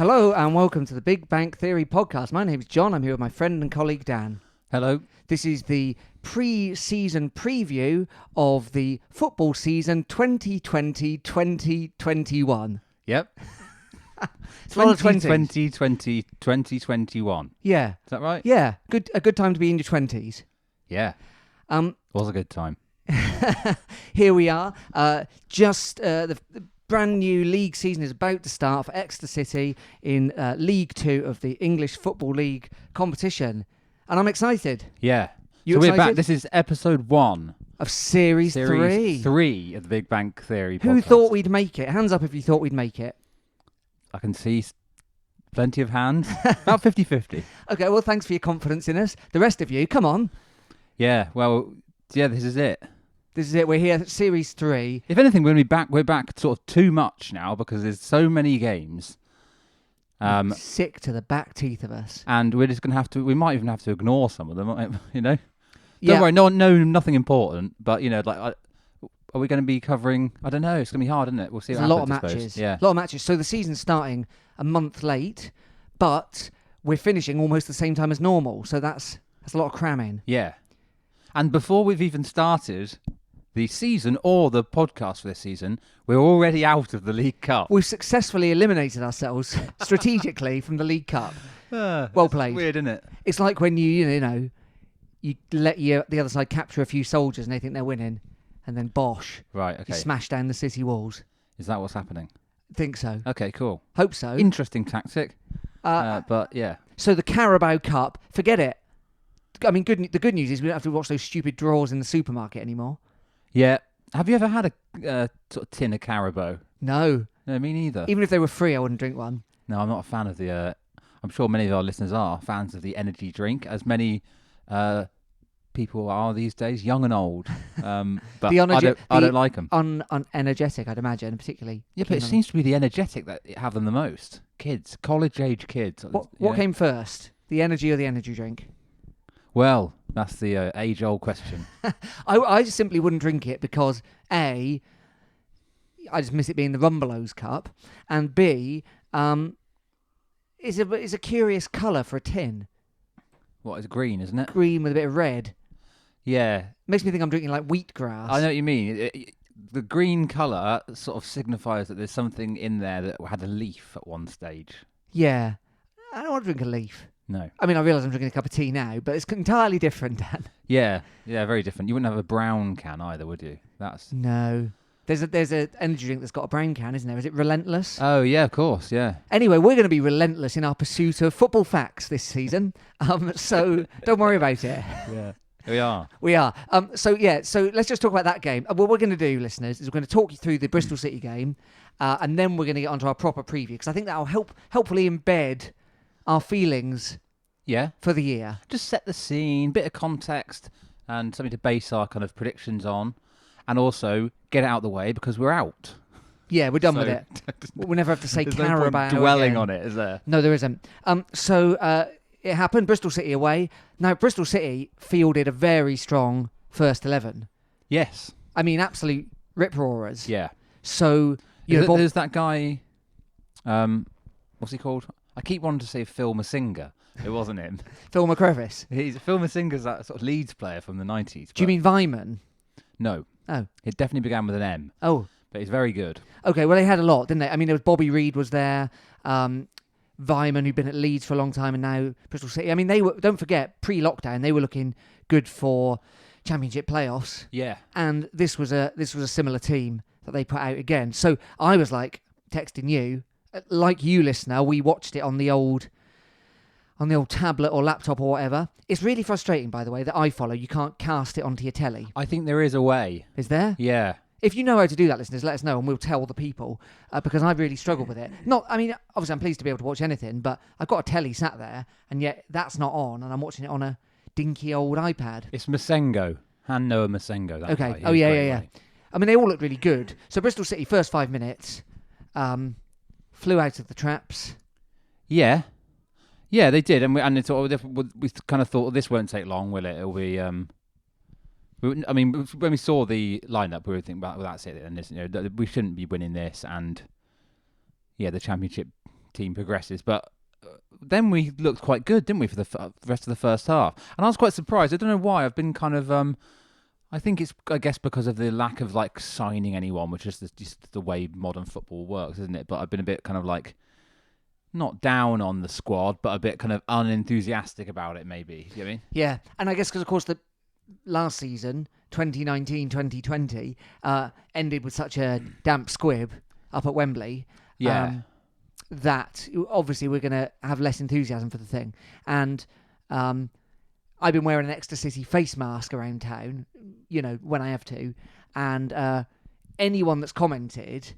Hello and welcome to the Big Bang Theory podcast. My name is John. I'm here with my friend and colleague Dan. Hello. This is the pre-season preview of the football season 2020-2021. Yep. It's a lot of 20s. 2021. Yeah. Is that right? Yeah. A good time to be in your 20s. Yeah. Was a good time. Here we are. The brand new league season is about to start for Exeter City in League 2 of the English Football League competition. And I'm excited. Yeah. You so excited? we're back. This is episode 1. Of Series 3. 3 of the Big Bang Theory podcast. Who thought we'd make it? Hands up if you thought we'd make it. I can see plenty of hands. About 50-50. Okay, well, thanks for your confidence in us. The rest of you, come on. Yeah, well, yeah, this is it. This is it. We're here, Series 3. If anything, we're back sort of too much now because there's so many games. Sick to the back teeth of us. And we're just going to have to, we might even have to ignore some of them, you know? Yeah. Don't worry, nothing important, but, you know, like, are we going to be covering, I don't know, it's going to be hard, isn't it? We'll see There's what a lot of happens, I matches. suppose. Yeah. A lot of matches. So the season's starting a month late, but we're finishing almost the same time as normal. So that's a lot of cramming. Yeah. And before we've even started the season or the podcast for this season, we're already out of the League Cup. We've successfully eliminated ourselves strategically from the League Cup. Well played. Weird, isn't it? It's like when you let the other side capture a few soldiers and they think they're winning, and then bosh, Right, you okay. smash down the city walls. Is that what's happening? Think so. Okay, cool. Hope so. Interesting tactic. But, yeah. So the Carabao Cup, forget it. I mean, the good news is we don't have to watch those stupid draws in the supermarket anymore. Yeah. Have you ever had a sort of tin of Carabao? No. No, me neither. Even if they were free, I wouldn't drink one. No, I'm not a fan of the... I'm sure many of our listeners are fans of the energy drink, as many people are these days, young and old. But I don't like them. Unenergetic, I'd imagine, particularly. Yeah, but it seems to be the energetic that have them the most. Kids, college-age kids. What came first, the energy or the energy drink? Well, that's the age-old question. I just simply wouldn't drink it because, A, I just miss it being the Rumbelows Cup, and B, it's a curious colour for a tin. What, it's green, isn't it? Green with a bit of red. Yeah. Makes me think I'm drinking like wheatgrass. I know what you mean. The green colour sort of signifies that there's something in there that had a leaf at one stage. Yeah. I don't want to drink a leaf. No. I mean, I realise I'm drinking a cup of tea now, but it's entirely different, Dan. Yeah, very different. You wouldn't have a brown can either, would you? No. There's a energy drink that's got a brown can, isn't there? Is it Relentless? Oh, yeah, of course, yeah. Anyway, we're going to be relentless in our pursuit of football facts this season. So don't worry about it. Yeah. We are. We are. So let's just talk about that game. What we're going to do, listeners, is we're going to talk you through the Bristol City game, and then we're going to get onto our proper preview, because I think that will helpfully embed our feelings for the year. Just set the scene, bit of context, and something to base our kind of predictions on, and also get it out of the way because we're out. Yeah, we're done with it. We'll never have to say Carabao. No point dwelling again on it, is there? No, there isn't. It happened, Bristol City away. Now, Bristol City fielded a very strong first 11. Yes. I mean, absolute rip-roarers. Yeah. So, there's that guy, what's he called? I keep wanting to say Phil Masinga. It wasn't him. Phil McCrevis. Phil Masinga's that sort of Leeds player from the 90s. Do you mean Vyman? No. Oh. It definitely began with an M. Oh. But he's very good. Okay, well, they had a lot, didn't they? I mean, there was Bobby Reid was there, Vyman, who'd been at Leeds for a long time, and now Bristol City. I mean, don't forget, pre-lockdown, they were looking good for Championship playoffs. Yeah. And this was a similar team that they put out again. So I was like texting you, like you, listener, we watched it on the old tablet or laptop or whatever. It's really frustrating, by the way, that iFollow, you can't cast it onto your telly. I think there is a way. Is there? Yeah. If you know how to do that, listeners, let us know and we'll tell the people, because I've really struggled with it. Obviously I'm pleased to be able to watch anything, but I've got a telly sat there and yet that's not on and I'm watching it on a dinky old iPad. It's Masengo. Noah Masengo. That okay. Guy. Oh, yeah. I mean, they all look really good. So Bristol City, first 5 minutes, flew out of the traps. Yeah. Yeah, they did. And we kind of thought, this won't take long, will it? It'll be... I mean, when we saw the lineup, we were thinking about, well, that's it, and we shouldn't be winning this, and the championship team progresses. But then we looked quite good, didn't we, for the rest of the first half? And I was quite surprised. I don't know why. I've been kind of... I think it's, I guess, because of the lack of like signing anyone, which is just the way modern football works, isn't it? But I've been a bit kind of like... not down on the squad, but a bit kind of unenthusiastic about it, maybe. You know what I mean? Yeah, and I guess because, of course, the last season, 2019-2020, ended with such a damp squib up at Wembley. Yeah. That obviously we're going to have less enthusiasm for the thing. And I've been wearing an Exeter City face mask around town, when I have to. And anyone that's commented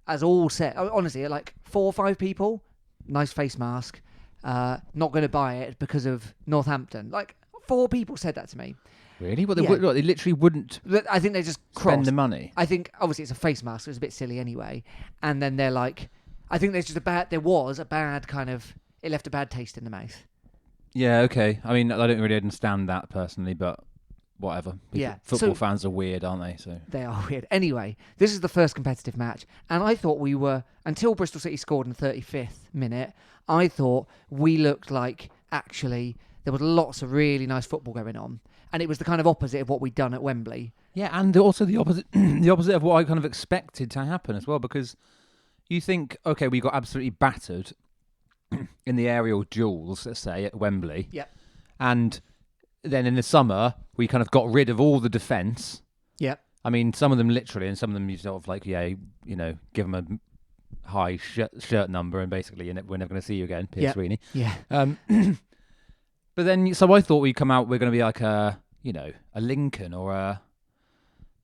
has all said, honestly, like 4 or 5 people, nice face mask, not going to buy it because of Northampton. Like 4 people said that to me. Really? Well, they literally wouldn't. I think they just spend the money. I think obviously it's a face mask, so it's a bit silly anyway. And then they're like, I think there was a bad kind of, it left a bad taste in the mouth. Yeah, okay. I mean, I don't really understand that personally, but whatever. Football fans are weird, aren't they? So they are weird. Anyway, this is the first competitive match, and I thought we were, until Bristol City scored in the 35th minute, I thought we looked like actually there was lots of really nice football going on, and it was the kind of opposite of what we'd done at Wembley. Yeah, and also the opposite, the opposite of what I kind of expected to happen as well, because you think, okay, we got absolutely battered in the aerial duels, let's say, at Wembley. Yeah. And then in the summer, we kind of got rid of all the defence. Yeah. I mean, some of them literally, and some of them you sort of like, give them a high shirt number, and basically we're never going to see you again, Pierce Sweeney. Yeah. But then, so I thought we'd come out, we're going to be like a Lincoln or a...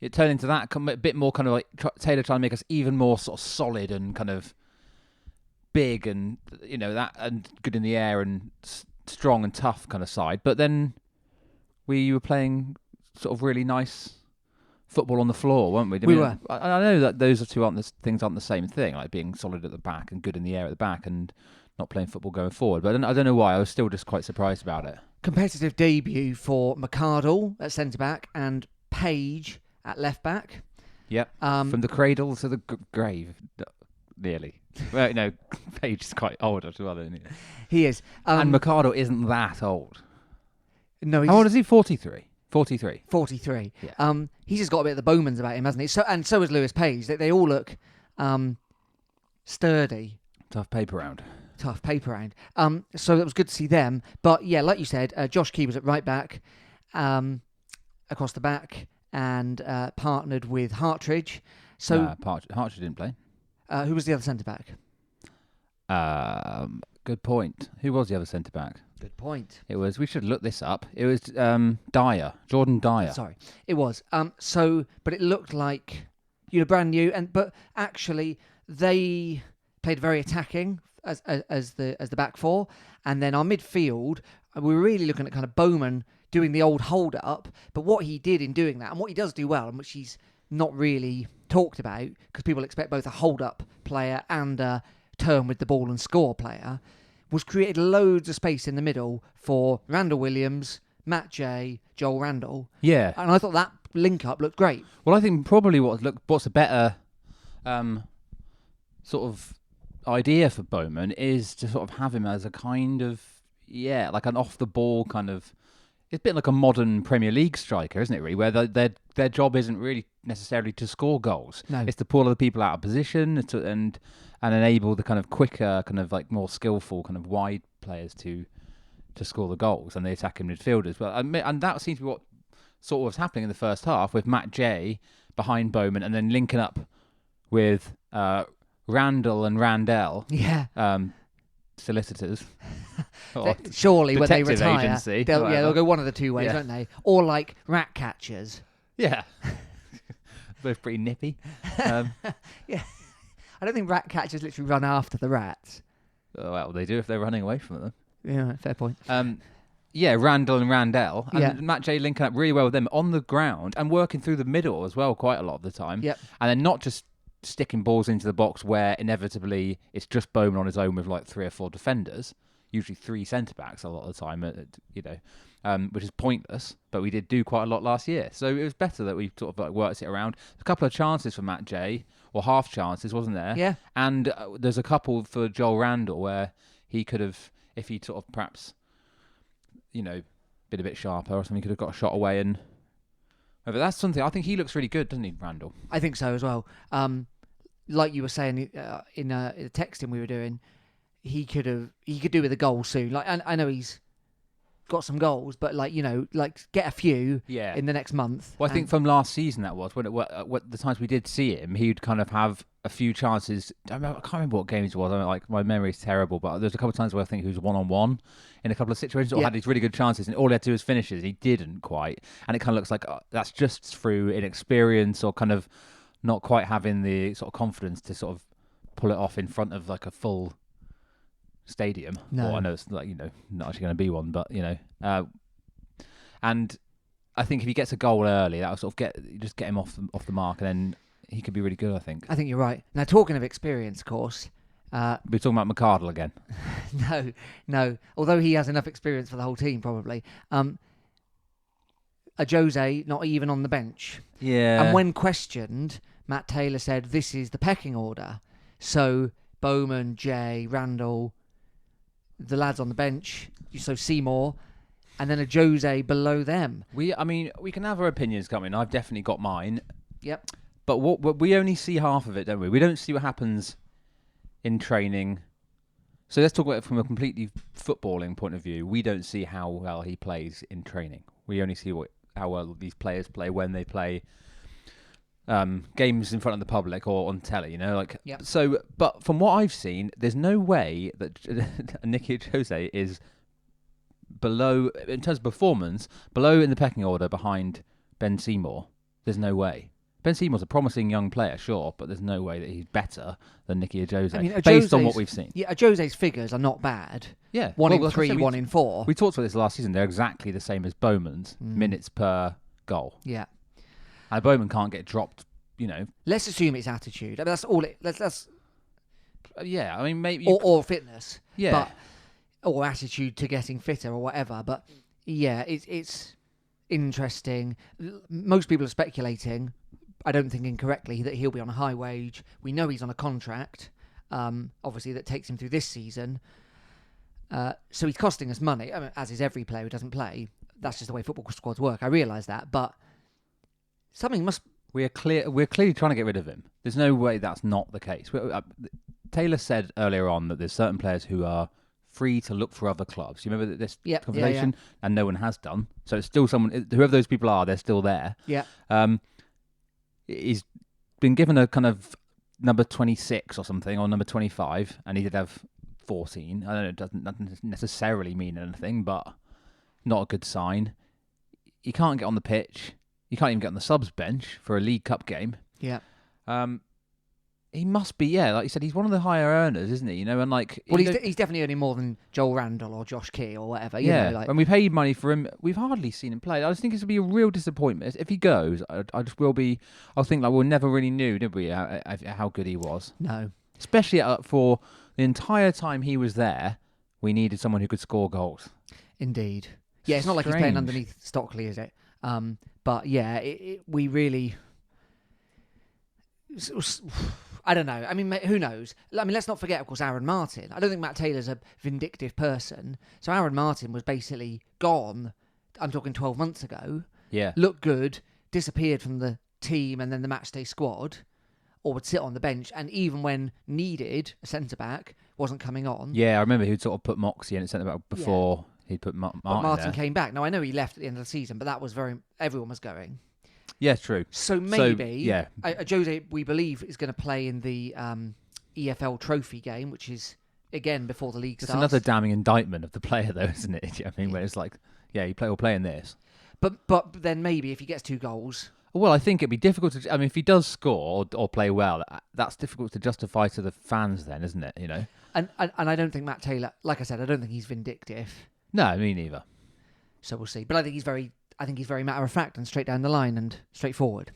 It turned into that, a bit more kind of like Taylor trying to make us even more sort of solid and kind of big and, that, and good in the air and strong and tough kind of side. But then we were playing sort of really nice football on the floor, weren't we? We were. I know that those things aren't the same thing, like being solid at the back and good in the air at the back and not playing football going forward. But I don't know why. I was still just quite surprised about it. Competitive debut for McArdle at centre-back and Page at left-back. Yep. From the cradle to the grave, nearly. Well, no, Page is quite old as well, isn't he? He is. And McArdle isn't that old. No, how old is he? 43. 43. 43. Yeah. He's just got a bit of the Bowmans about him, hasn't he? So has Lewis Page. They all look sturdy. Tough paper round. So it was good to see them. But yeah, like you said, Josh Key was at right back, across the back, and partnered with Hartridge. So Hartridge didn't play. Who was the other centre back? Good point. Who was the other centre back? Good point. It was. We should look this up. It was Dyer, Jordan Dyer. Sorry, it was. But it looked like brand new, but actually they played very attacking as the back four, and then our midfield, we were really looking at kind of Bowman doing the old hold up. But what he did in doing that, and what he does do well, and which he's not really talked about because people expect both a hold up player and a turn with the ball and score player, was created loads of space in the middle for Randall Williams, Matt Jay, Joel Randall. Yeah. And I thought that link-up looked great. Well, I think probably what's a better sort of idea for Bowman is to sort of have him as a kind of, like an off-the-ball kind of... It's a bit like a modern Premier League striker, isn't it, really? Where their job isn't really necessarily to score goals. No. It's to pull other people out of position and enable the kind of quicker, kind of like more skillful, kind of wide players to score the goals and the attacking midfielders. Well, and that seems to be what sort of was happening in the first half with Matt Jay behind Bowman and then linking up with Randall and Randell. Yeah. Solicitors. Surely when they retire, agency, they'll go one of the two ways, won't they? Or like rat catchers. Yeah. Both pretty nippy. Yeah. I don't think rat catchers literally run after the rats. Oh, well, they do if they're running away from them. Yeah, fair point. Randall and Randell. And Matt Jay linking up really well with them on the ground and working through the middle as well quite a lot of the time. Yep. And then not just sticking balls into the box where inevitably it's just Bowman on his own with like 3 or 4 defenders, usually 3 centre-backs a lot of the time, which is pointless, but we did do quite a lot last year. So it was better that we sort of like worked it around. A couple of chances for Matt Jay, or half chances, wasn't there? Yeah. And there's a couple for Joel Randall where he could have, if he sort of perhaps, been a bit sharper or something, he could have got a shot away. And but that's something, I think he looks really good, doesn't he, Randall? I think so as well. Like you were saying in the texting we were doing, he could do with a goal soon. Like I know he's got some goals, but get a few in the next month. Well, I think from last season that was when the times we did see him, he'd kind of have a few chances. I can't remember what games it was. My memory's terrible, but there's a couple of times where I think he was 1-on-1 in a couple of situations, or had these really good chances, and all he had to do was finishes. He didn't quite, and it kind of looks like that's just through inexperience or kind of not quite having the sort of confidence to sort of pull it off in front of like a full stadium. No. Well, I know it's not actually going to be one, but and I think if he gets a goal early, that'll sort of get him off the mark, and then he could be really good. I think you're right. Now, talking of experience, of course, we're talking about McArdle again. No. Although he has enough experience for the whole team, probably. A Jose not even on the bench. Yeah. And when questioned, Matt Taylor said this is the pecking order. So Bowman, Jay, Randall, the lads on the bench, so Seymour, and then a Jose below them. We can have our opinions, can't we? And I've definitely got mine. Yep. But what we only see half of it, don't we? We don't see what happens in training. So let's talk about it from a completely footballing point of view. We don't see how well he plays in training. We only see how well these players play when they play games in front of the public or on telly, Yep. So, but from what I've seen, there's no way that Nicky Jose is below, in terms of performance, below in the pecking order behind Ben Seymour. There's no way. Ben Seymour's a promising young player, sure, but there's no way that he's better than Nicky Jose, based on what we've seen. Yeah, Jose's figures are not bad. Yeah. 1 in 3, 1 in 4. We talked about this last season. They're exactly the same as Bowman's, minutes per goal. Yeah. And Bowman can't get dropped, Let's assume it's attitude. I mean, that's all it... Let's yeah, I mean, maybe... Or fitness. Yeah. Or attitude to getting fitter or whatever. But, yeah, it's interesting. Most people are speculating, I don't think incorrectly, that he'll be on a high wage. We know he's on a contract, obviously, that takes him through this season. So he's costing us money, as is every player who doesn't play. That's just the way football squads work. I realise that. But something must... We're clearly trying to get rid of him. There's no way that's not the case. Taylor said earlier on that there's certain players who are free to look for other clubs. You remember this conversation? Yeah. And no one has done. So it's still someone, whoever those people are, they're still there. Yeah. He's been given a kind of number 26 or something, or number 25, and he did have 14. I don't know, it doesn't necessarily mean anything, but not a good sign. He can't get on the pitch. You can't even get on the subs bench for a League Cup game. Yeah. He must be, like you said, he's one of the higher earners, isn't he? And he's definitely earning more than Joel Randall or Josh Key or whatever. When we paid money for him, we've hardly seen him play. I just think it's going to be a real disappointment. If he goes, I just will be... I'll think we never really knew, did we, how good he was? No. Especially for the entire time he was there, we needed someone who could score goals. Indeed. Yeah, it's not like he's playing underneath Stockley, is it? But yeah, we really... I don't know. I mean, who knows? I mean, let's not forget, of course, Aaron Martin. I don't think Matt Taylor's a vindictive person. So Aaron Martin was basically gone, I'm talking 12 months ago. Yeah. Looked good, disappeared from the team and then the matchday squad, or would sit on the bench, and even when needed, a centre-back wasn't coming on. Yeah, I remember he'd sort of put Moxie in at centre-back before he'd put Martin But Martin there. came back. Now, I know he left at the end of the season, but that was everyone was going. Yeah, true. So maybe yeah. Jose, we believe, is going to play in the EFL Trophy game, which is, again, before the league starts. It's another damning indictment of the player, though, isn't it? I mean, where it's like, you will play in this. But then maybe if he gets 2 goals... Well, I think it'd be difficult to... I mean, if he does score or play well, that's difficult to justify to the fans then, isn't it? And I don't think Matt Taylor... Like I said, I don't think he's vindictive. No, me neither. So we'll see. But I think he's very matter of fact and straight down the line and straightforward.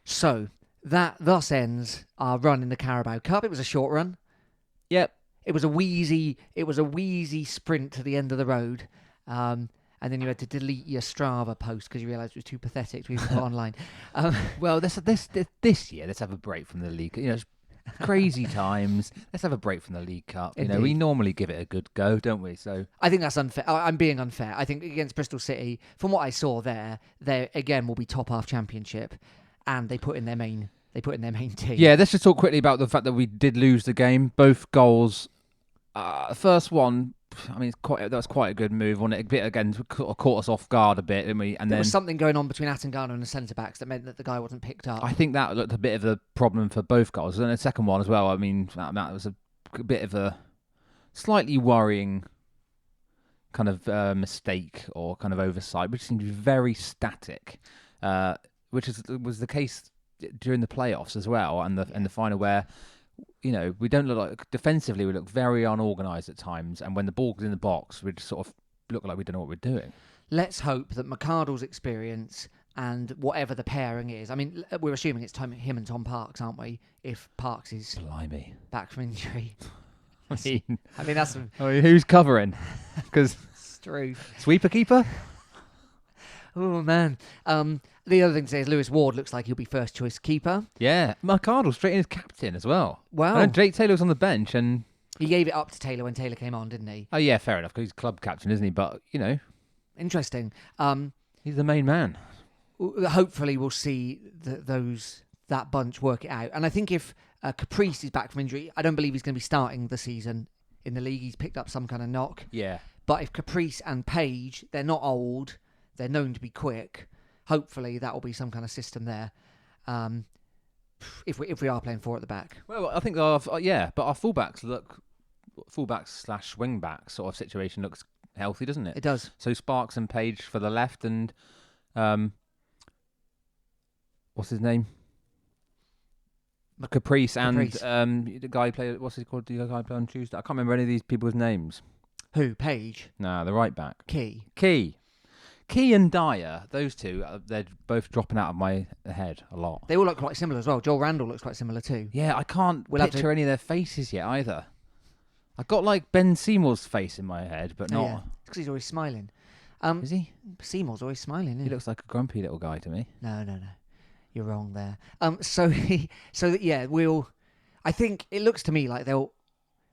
So that thus ends our run in the Carabao Cup. It was a short run. Yep. It was a wheezy sprint to the end of the road. And and then you had to delete your Strava post because you realised it was too pathetic to even put online. Well, this year, let's have a break from the league. It's crazy times. Let's have a break from the League Cup. We Indeed. normally give it a good go, don't we? So I think that's unfair. I'm being unfair. I think against Bristol City, from what I saw there, they again will be top half championship, and they put in their main team. yeah, let's just talk quickly about the fact that we did lose the game. Both goals. First one, I mean, that was quite a good move on it. A bit again, caught us off guard a bit, didn't we? And There then was something going on between Atangana and the centre backs that meant that the guy wasn't picked up. I think that looked a bit of a problem for both goals. And the second one as well. I mean, that was a bit of a slightly worrying kind of mistake or kind of oversight, which seemed to be very static, which was the case during the playoffs as well, and the final where we don't look like defensively. We look very unorganised at times, and when the ball was in the box, we just sort of look like we don't know what we're doing. Let's hope that McArdle's experience and whatever the pairing is. I mean, we're assuming it's him and Tom Parks, aren't we? If Parks is Blimey. back from injury. I mean, that's who's covering? Because true. Sweeper keeper? Oh, man. The other thing to say is Lewis Ward looks like he'll be first choice keeper. Yeah. McArdle straight in as captain as well. Wow. And Jake Taylor was on the bench and... He gave it up to Taylor when Taylor came on, didn't he? Oh, yeah, fair enough, because he's club captain, isn't he? But, Interesting. he's the main man. Hopefully we'll see that bunch work it out. And I think if Caprice is back from injury, I don't believe he's going to be starting the season in the league. He's picked up some kind of knock. Yeah. But if Caprice and Page, they're not old, they're known to be quick, hopefully that will be some kind of system there. If we are playing four at the back. Well, I think but our fullbacks / wing back sort of situation looks healthy, doesn't it? It does. So Sparks and Page for the left, and what's his name? Caprice and the guy who played. What's he called? The guy who played on Tuesday. I can't remember any of these people's names. Who? Page? Nah, the right back. Key and Dyer, those two, they're both dropping out of my head a lot. They all look quite similar as well. Joel Randall looks quite similar too. Yeah, I can't picture any of their faces yet either. I've got like Ben Seymour's face in my head, but not... Yeah. It's because he's always smiling. Is he? Seymour's always smiling, isn't he? He looks like a grumpy little guy to me. No. You're wrong there. I think it looks to me like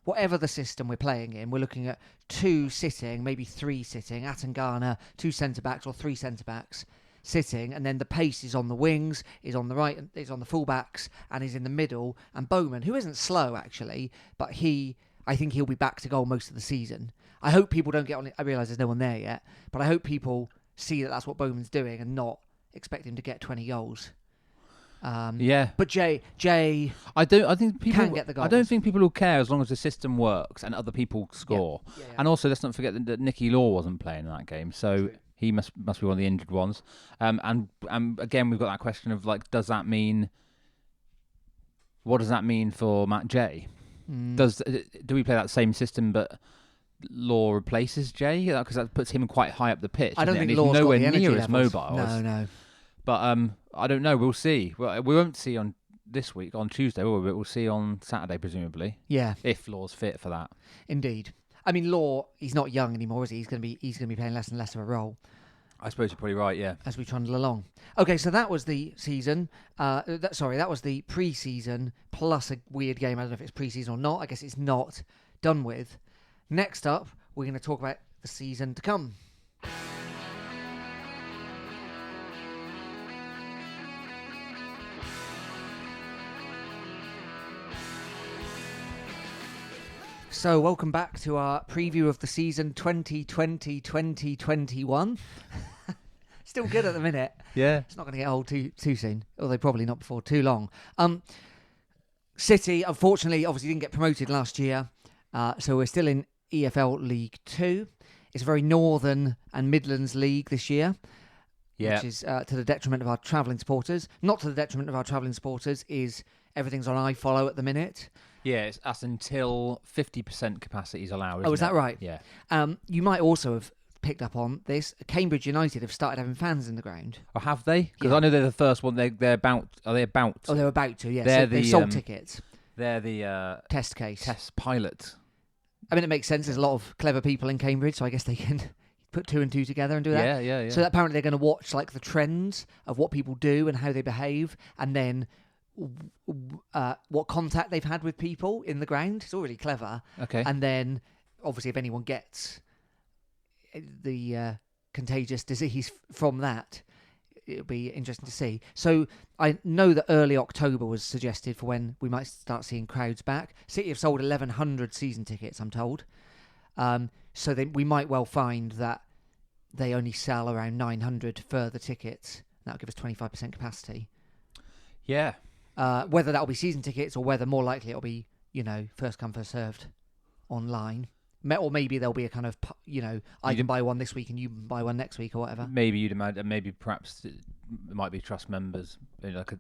whatever the system we're playing in, we're looking at 2 sitting, maybe 3 sitting, Atangana, 2 centre-backs or 3 centre-backs sitting, and then the pace is on the wings, is on the right, is on the full-backs, and is in the middle, and Bowman, who isn't slow actually, but I think he'll be back to goal most of the season. I hope people don't get on it. I realise there's no one there yet, but I hope people see that that's what Bowman's doing and not expect him to get 20 goals. Yeah, but Jay, I think people can get the goals. I don't think people will care as long as the system works and other people score. Yeah. And also, let's not forget that Nicky Law wasn't playing in that game, so True. he must be one of the injured ones. And again, we've got that question of like, what does that mean for Matt Jay? Do we play that same system, but Law replaces Jay? Because that puts him quite high up the pitch. I don't think he's Law's nowhere got the near energy as levels. mobile. No. But I don't know. We'll see. Well, we won't see on this week on Tuesday, will we? But we'll see on Saturday, presumably. Yeah, if Law's fit for that. Indeed. I mean, Law, he's not young anymore, is he? He's going to be playing less and less of a role. I suppose you're probably right. Yeah. As we trundle along. Okay, so that was the season. That was the pre-season plus a weird game. I don't know if it's pre-season or not. I guess it's not done with. Next up, we're going to talk about the season to come. So, welcome back to our preview of the season 2020-2021. Still good at the minute. Yeah. It's not going to get old too soon, although probably not before too long. City, unfortunately, obviously didn't get promoted last year, so we're still in EFL League 2. It's a very Northern and Midlands league this year, which is to the detriment of our travelling supporters. Not to the detriment of our travelling supporters is everything's on iFollow at the minute. Yeah, it's us until 50% capacity is allowed. Oh, is that right? Yeah. You might also have picked up on this. Cambridge United have started having fans in the ground. Or have they? Because Yeah. I know they're the first one. They're about. Are they about? Oh, they're about to. Yeah, They're so they've the, sold tickets. They're the Test case. test pilot. I mean, it makes sense. There's a lot of clever people in Cambridge, so I guess they can put two and two together and do that. Yeah. So that apparently they're going to watch like the trends of what people do and how they behave, and then what contact they've had with people in the ground. It's all really clever. Okay. And then, obviously, if anyone gets the contagious disease from that, it'll be interesting to see. So I know that early October was suggested for when we might start seeing crowds back. City have sold 1,100 season tickets, I'm told. So then we might well find that they only sell around 900 further tickets. That'll give us 25% capacity. Yeah. Whether that'll be season tickets or whether more likely it'll be, first come, first served online. Or maybe there'll be a kind of, I can buy one this week and you can buy one next week or whatever. Maybe you'd imagine, maybe perhaps it might be trust members,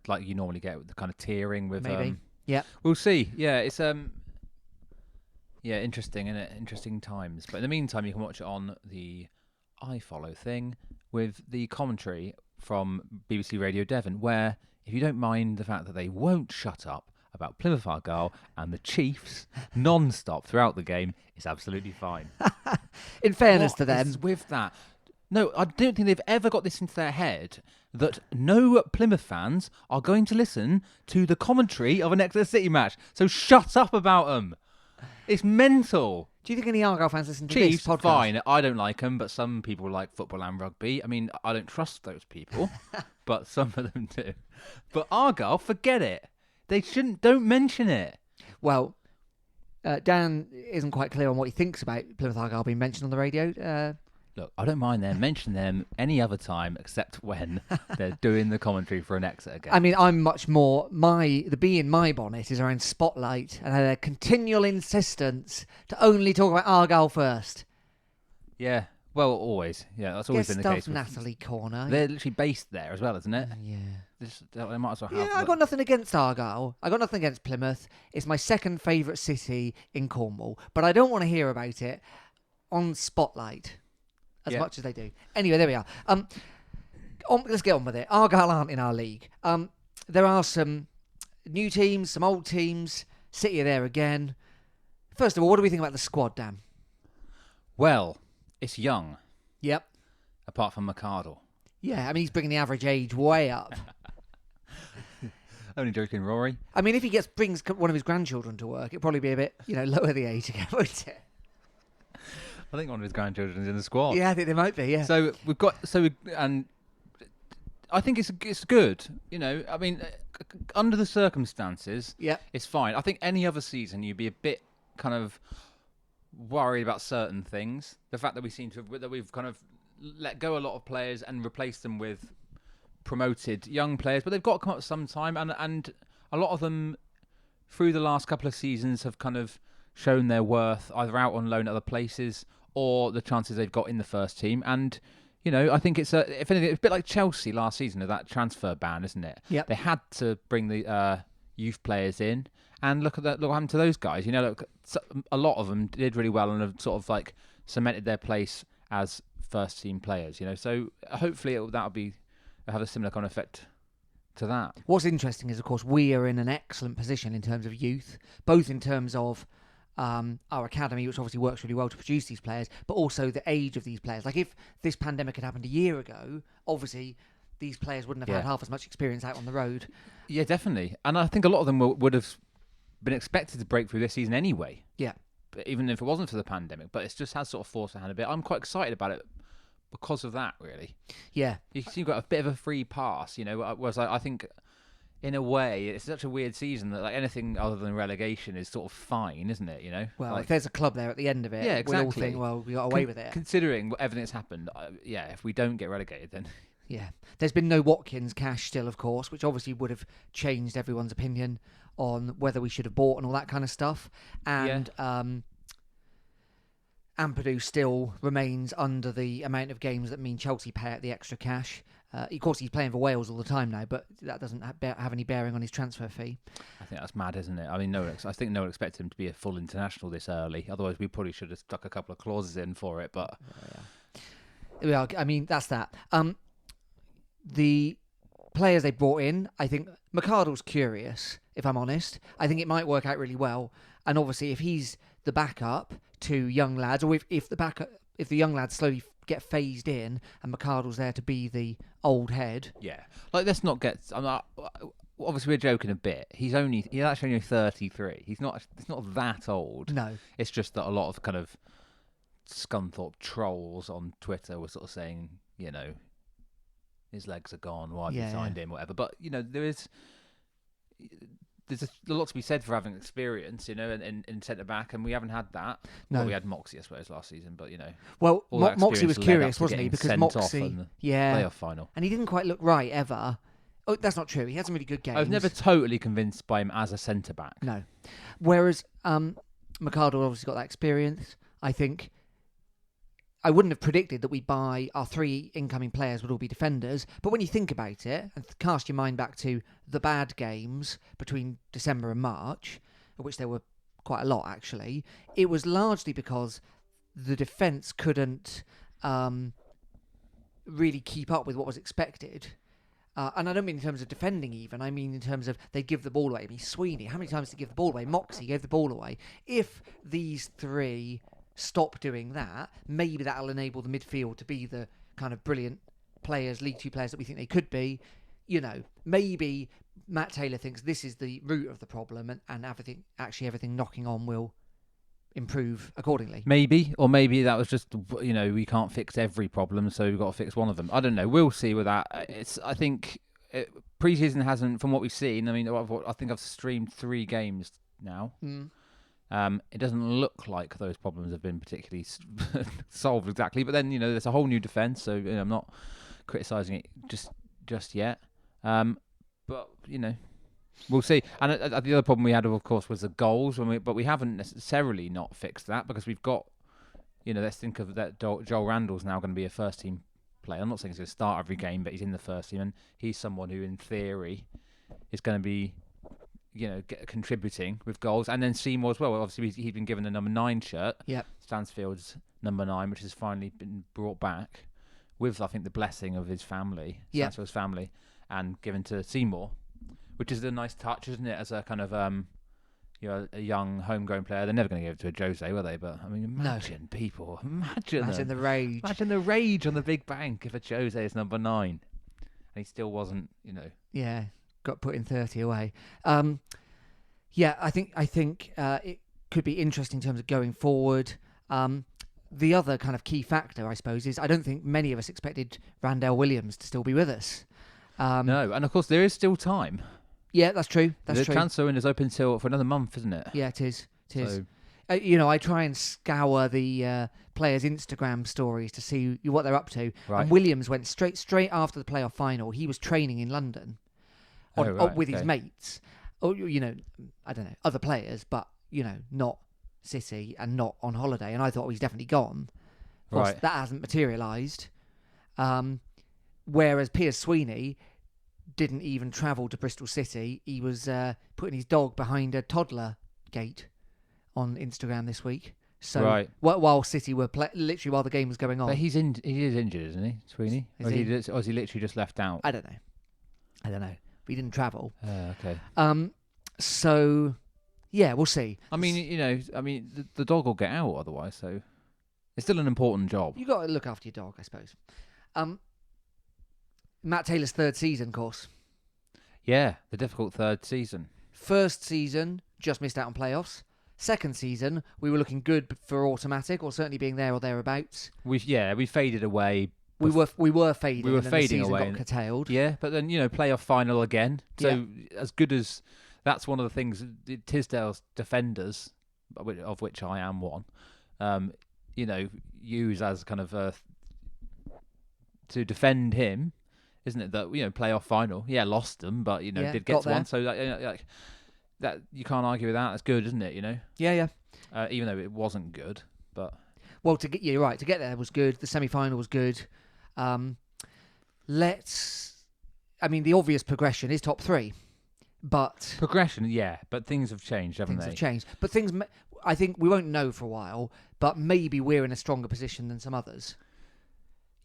like you normally get with the kind of tiering with. Maybe. Yeah. We'll see. Yeah, it's interesting, isn't it? Interesting times. But in the meantime, you can watch it on the iFollow thing with the commentary from BBC Radio Devon, where if you don't mind the fact that they won't shut up about Plymouth Argyle and the Chiefs non-stop throughout the game, it's absolutely fine. In fairness What to them. is with that? No, I don't think they've ever got this into their head that no Plymouth fans are going to listen to the commentary of an Exeter City match. So shut up about them. It's mental. Do you think any Argyle fans listen to Chiefs, this podcast? fine. I don't like them, but some people like football and rugby. I mean, I don't trust those people, but some of them do. But Argyle, forget it. They shouldn't. Don't mention it. Well, Dan isn't quite clear on what he thinks about Plymouth Argyle being mentioned on the radio. Look, I don't mind them. Mention them any other time except when they're doing the commentary for an Exeter game. I mean, I'm much more... The bee in my bonnet is around Spotlight and their continual insistence to only talk about Argyle first. Yeah, well, always. Yeah, that's always been the case. Natalie Corner. They're literally based there as well, isn't it? Yeah. They might as well have... Yeah, I got nothing against Argyle. I got nothing against Plymouth. It's my second favourite city in Cornwall. But I don't want to hear about it on Spotlight as much as they do. Anyway, there we are. Let's get on with it. Argyle aren't in our league. There are some new teams, some old teams. City are there again. First of all, what do we think about the squad, Dan? Well, it's young, Yep. apart from McArdle. Yeah, I mean, he's bringing the average age way up. Only joking, Rory. I mean, if he brings one of his grandchildren to work, it'd probably be a bit, lower the age again, wouldn't it? I think one of his grandchildren's in the squad. Yeah, I think they might be, yeah. So and I think it's good. I mean, under the circumstances, Yeah. it's fine. I think any other season you'd be a bit kind of worried about certain things. The fact that we've kind of let go a lot of players and replaced them with promoted young players, but they've got to come up some time, and a lot of them through the last couple of seasons have kind of shown their worth either out on loan at other places or the chances they've got in the first team. And I think if anything, it's a bit like Chelsea last season of that transfer ban, isn't it? Yep. They had to bring the youth players in, and look what happened to those guys. A lot of them did really well and have sort of like cemented their place as first team players. So hopefully that'll have a similar kind of effect to that. What's interesting is, of course, we are in an excellent position in terms of youth, both in terms of our academy, which obviously works really well to produce these players, but also the age of these players. Like if this pandemic had happened a year ago, obviously these players wouldn't have had half as much experience out on the road. Yeah, definitely. And I think a lot of them would have been expected to break through this season anyway. Yeah. But even if it wasn't for the pandemic, but it's just has sort of forced their hand a bit. I'm quite excited about it because of that, really. Yeah. You've got a bit of a free pass, whereas I think in a way it's such a weird season that like anything other than relegation is sort of fine, isn't it? Well, if there's a club there at the end of it, yeah, exactly. we all think, well, we got away with it. Considering everything that's happened, if we don't get relegated, then... Yeah. There's been no Watkins cash still, of course, which obviously would have changed everyone's opinion on whether we should have bought and all that kind of stuff. And Ampadu still remains under the amount of games that mean Chelsea pay out the extra cash. Of course, he's playing for Wales all the time now, but that doesn't have any bearing on his transfer fee. I think that's mad, isn't it? I mean, I think no one expected him to be a full international this early. Otherwise, we probably should have stuck a couple of clauses in for it. But well, I mean, that's that. The players they brought in, I think McArdle's curious, if I'm honest. I think it might work out really well. And obviously, if he's the backup to young lads, or if the young lads slowly get phased in, and McArdle's there to be the old head. Yeah, like let's not get. I'm not, obviously, we're joking a bit. He's actually only 33. He's not. It's not that old. No. It's just that a lot of kind of Scunthorpe trolls on Twitter were sort of saying, you know, his legs are gone. Why have you signed him? Whatever. But you know, there's a lot to be said for having experience, you know, in centre back, and we haven't had that. No. Well, we had Moxie, I suppose, last season, but you know. Well, all that Moxie was experience led up curious, to wasn't he? getting Because sent off Moxie, in the yeah, playoff final. and he didn't quite look right ever. Oh, that's not true. He had some really good games. I was never totally convinced by him as a centre back. No. Whereas McArdle obviously got that experience. I think I wouldn't have predicted that we'd buy our 3 incoming players would all be defenders. But when you think about it and cast your mind back to the bad games between December and March, of which there were quite a lot actually, it was largely because the defence couldn't really keep up with what was expected. And I don't mean in terms of defending even. I mean in terms of they give the ball away. I mean, Sweeney, how many times did he give the ball away? Moxie gave the ball away. If these 3 stop doing that, maybe that'll enable the midfield to be the kind of brilliant players, League 2 players that we think they could be. You know, maybe Matt Taylor thinks this is the root of the problem, and everything knocking on will improve accordingly. Maybe, or maybe that was just, you know, we can't fix every problem, so we've got to fix one of them. I don't know. We'll see with that. I think pre-season hasn't, from what we've seen. I mean, I think I've streamed 3 games now. It doesn't look like those problems have been particularly solved exactly. But then, you know, there's a whole new defence, so you know, I'm not criticising it just yet. But you know, we'll see. And the other problem we had, of course, was the goals. But we haven't necessarily not fixed that because we've got, you know, let's think of that. Joel Randall's now going to be a first team player. I'm not saying he's going to start every game, but he's in the first team, and he's someone who, in theory, is going to be, you know, contributing with goals. And then Seymour as well. Obviously, he's been given the number 9 shirt. Yep. Stansfield's number 9, which has finally been brought back with, I think, the blessing of his family, Stansfield's family, and given to Seymour, which is a nice touch, isn't it? As a kind of, you know, a young homegrown player. They're never going to give it to a Jose, were they? But I mean, imagine people. Imagine the rage. Imagine the rage on the big bank if a Jose is number 9, and he still wasn't. You know. Yeah. Got put in 30 away. Yeah, I think it could be interesting in terms of going forward. The other kind of key factor, I suppose, is I don't think many of us expected Randell Williams to still be with us. No, and of course there is still time. Yeah, that's true. The transfer window is open for another month, isn't it? Yeah, it is. So, you know, I try and scour the players' Instagram stories to see what they're up to. Right. And Williams went straight after the playoff final. He was training in London with his mates. Or, you know, I don't know, other players, but, you know, not City and not on holiday. And I thought, he's definitely gone. Of course, that hasn't materialised. Whereas Piers Sweeney didn't even travel to Bristol City. He was putting his dog behind a toddler gate on Instagram this week. So while City were literally while the game was going on. But he is injured, isn't he, Sweeney? Or is he literally just left out? I don't know. But he didn't travel. Okay. So yeah, we'll see. I mean, you know, the dog will get out otherwise. So it's still an important job. You got to look after your dog, I suppose. Matt Taylor's 3rd season, of course. Yeah, the difficult 3rd season. First season, just missed out on playoffs. Second season, we were looking good for automatic, or certainly being there or thereabouts. We faded away. We were fading. We were fading away. Got curtailed. Yeah, but then, you know, playoff final again. So as good as that's one of the things Tisdale's defenders, of which I am one, you know, use as kind of to defend him. Isn't it that, you know, playoff final? Yeah, lost them, but you know, did get to one. So that you can't argue with that. That's good, isn't it? You know. Yeah. Even though it wasn't good, but you're right. To get there was good. The semi-final was good. The obvious progression is top 3, but progression, yeah. But things have changed, haven't they? Things have changed, but I think we won't know for a while. But maybe we're in a stronger position than some others.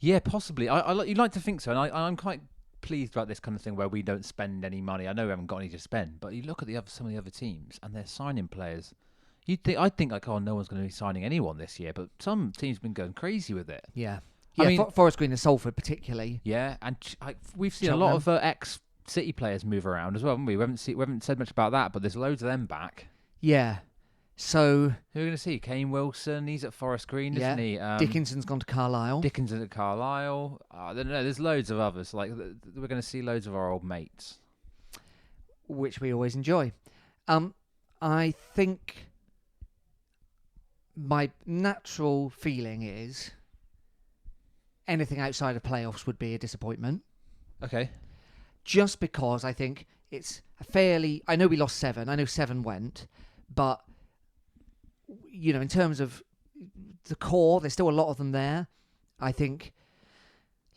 Yeah, possibly. You'd like to think so, and I'm quite pleased about this kind of thing where we don't spend any money. I know we haven't got any to spend, but you look at some of the other teams and they're signing players. I'd think like, no one's going to be signing anyone this year, but some teams have been going crazy with it. Yeah, Yeah, I mean, Forest Green and Salford particularly. yeah, and we've seen a lot of ex-City players move around as well, haven't we? We haven't said much about that, but there's loads of them back. Yeah. So Who are we going to see? Kane Wilson, he's at Forest Green, yeah, isn't he? Dickinson's gone to Carlisle, Dickinson at Carlisle. I don't know. There's loads of others. Like we're going to see loads of our old mates. which we always enjoy. I think my natural feeling is anything outside of playoffs would be a disappointment. Okay. Just because I think it's a fairly... I know we lost 7. I know 7 went. But, in terms of the core, there's still a lot of them there. I think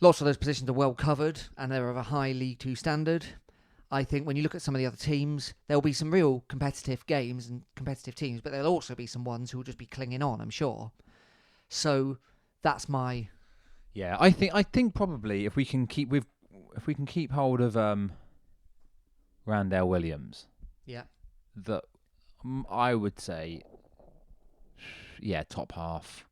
lots of those positions are well covered and they're of a high League 2 standard. I think when you look at some of the other teams, there'll be some real competitive games and competitive teams, but there'll also be some ones who will just be clinging on, I'm sure. So that's my... Yeah, I think probably if we can keep hold of Randell Williams, Yeah. that I would say, yeah, top half.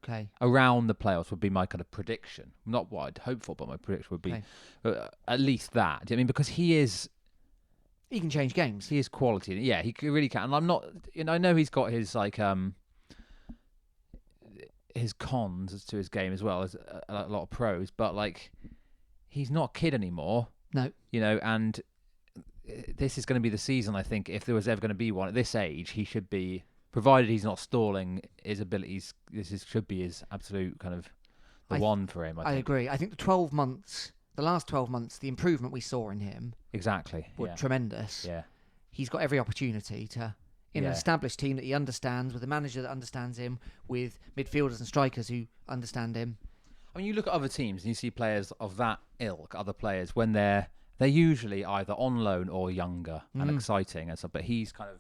Okay. Around the playoffs would be my kind of prediction. Not what I'd hope for, but my prediction would be at least that. Do you know what I mean? Because He can change games. he is quality. Yeah, he really can. And I'm not, I know he's got his his cons to his game as well as a lot of pros, but he's not a kid anymore. No. And this is going to be the season. I think if there was ever going to be one at this age, he should be. Provided he's not stalling his abilities, should be his absolute kind of one for him. I think. agree. I think the last 12 months, the improvement we saw in him Exactly. were tremendous. Yeah. He's got every opportunity to, in an established team that he understands, with a manager that understands him, with midfielders and strikers who understand him. I mean, you look at other teams and you see players of that ilk, other players, when they're usually either on loan or younger and exciting and stuff. But he's kind of,